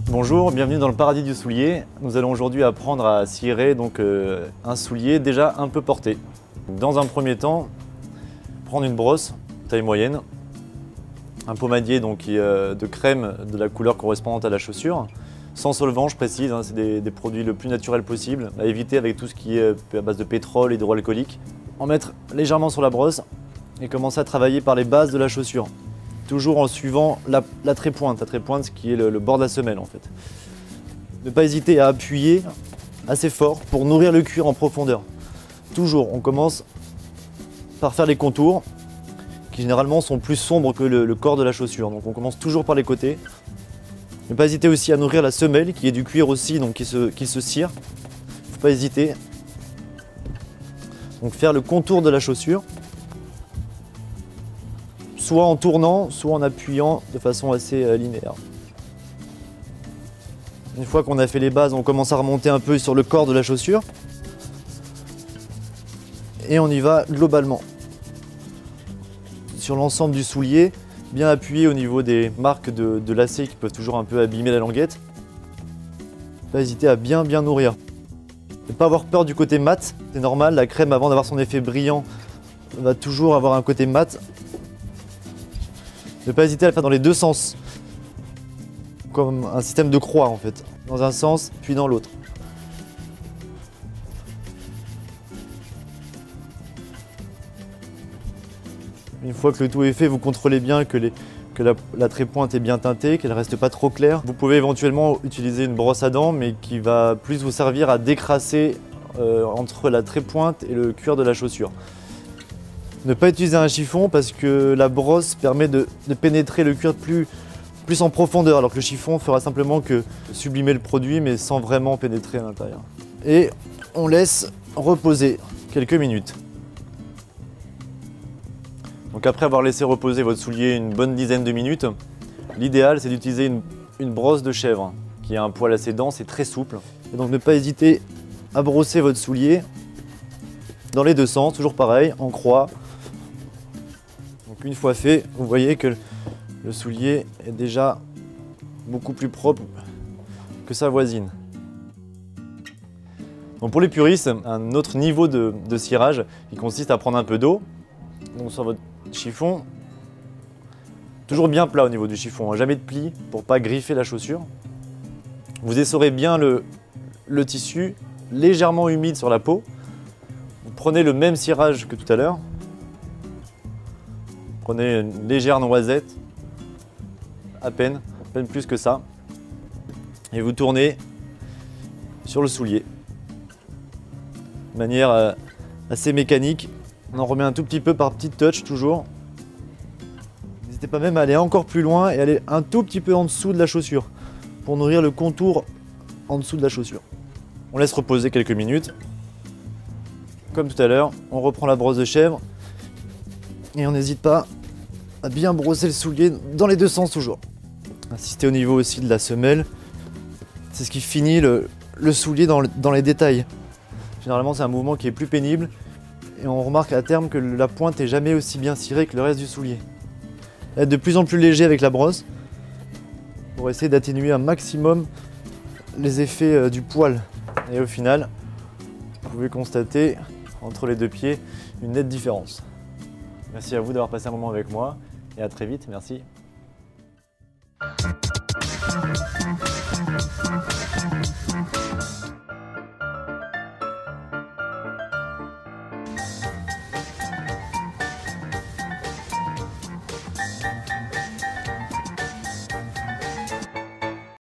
Bonjour, bienvenue dans le paradis du soulier. Nous allons aujourd'hui apprendre à cirer un soulier déjà un peu porté. Dans un premier temps, prendre une brosse taille moyenne, un pomadier de crème de la couleur correspondante à la chaussure, sans solvant, je précise, c'est des produits le plus naturels possible, à éviter avec tout ce qui est à base de pétrole, hydroalcoolique. En mettre légèrement sur la brosse et commencer à travailler par les bases de la chaussure. Toujours en suivant la trépointe, ce qui est le bord de la semelle en fait. Ne pas hésiter à appuyer assez fort pour nourrir le cuir en profondeur. Toujours, on commence par faire les contours qui généralement sont plus sombres que le corps de la chaussure. Donc on commence toujours par les côtés. Ne pas hésiter aussi à nourrir la semelle qui est du cuir aussi, donc qui se cire. Il ne faut pas hésiter. Donc faire le contour de la chaussure. Soit en tournant, soit en appuyant de façon assez linéaire. Une fois qu'on a fait les bases, on commence à remonter un peu sur le corps de la chaussure. Et on y va globalement. Sur l'ensemble du soulier, bien appuyé au niveau des marques de lacets qui peuvent toujours un peu abîmer la languette. Pas hésiter à bien nourrir. Ne pas avoir peur du côté mat, c'est normal, la crème avant d'avoir son effet brillant va toujours avoir un côté mat. Ne pas hésiter à le faire dans les deux sens, comme un système de croix en fait, dans un sens puis dans l'autre. Une fois que le tout est fait, vous contrôlez bien que la trépointe est bien teintée, qu'elle ne reste pas trop claire. Vous pouvez éventuellement utiliser une brosse à dents, mais qui va plus vous servir à décrasser entre la trépointe et le cuir de la chaussure. Ne pas utiliser un chiffon parce que la brosse permet de pénétrer le cuir plus en profondeur, alors que le chiffon fera simplement que sublimer le produit, mais sans vraiment pénétrer à l'intérieur. Et on laisse reposer quelques minutes. Donc après avoir laissé reposer votre soulier une bonne dizaine de minutes, l'idéal c'est d'utiliser une brosse de chèvre qui a un poil assez dense et très souple. Et donc ne pas hésiter à brosser votre soulier dans les deux sens, toujours pareil, en croix. Donc une fois fait, vous voyez que le soulier est déjà beaucoup plus propre que sa voisine. Donc pour les puristes, un autre niveau de cirage qui consiste à prendre un peu d'eau sur votre chiffon, toujours bien plat au niveau du chiffon, jamais de plis pour ne pas griffer la chaussure. Vous essorez bien le tissu, légèrement humide sur la peau. Vous prenez le même cirage que tout à l'heure. Prenez une légère noisette, à peine plus que ça. Et vous tournez sur le soulier. De manière assez mécanique. On en remet un tout petit peu par petite touch toujours. N'hésitez pas même à aller encore plus loin et aller un tout petit peu en dessous de la chaussure pour nourrir le contour en dessous de la chaussure. On laisse reposer quelques minutes. Comme tout à l'heure, on reprend la brosse de chèvre et on n'hésite pas à bien brosser le soulier dans les deux sens toujours. Insistez au niveau aussi de la semelle. C'est ce qui finit le soulier dans les détails. Généralement, c'est un mouvement qui est plus pénible et on remarque à terme que la pointe n'est jamais aussi bien cirée que le reste du soulier. Être de plus en plus léger avec la brosse pour essayer d'atténuer un maximum les effets du poil. Et au final, vous pouvez constater entre les deux pieds une nette différence. Merci à vous d'avoir passé un moment avec moi et à très vite, merci.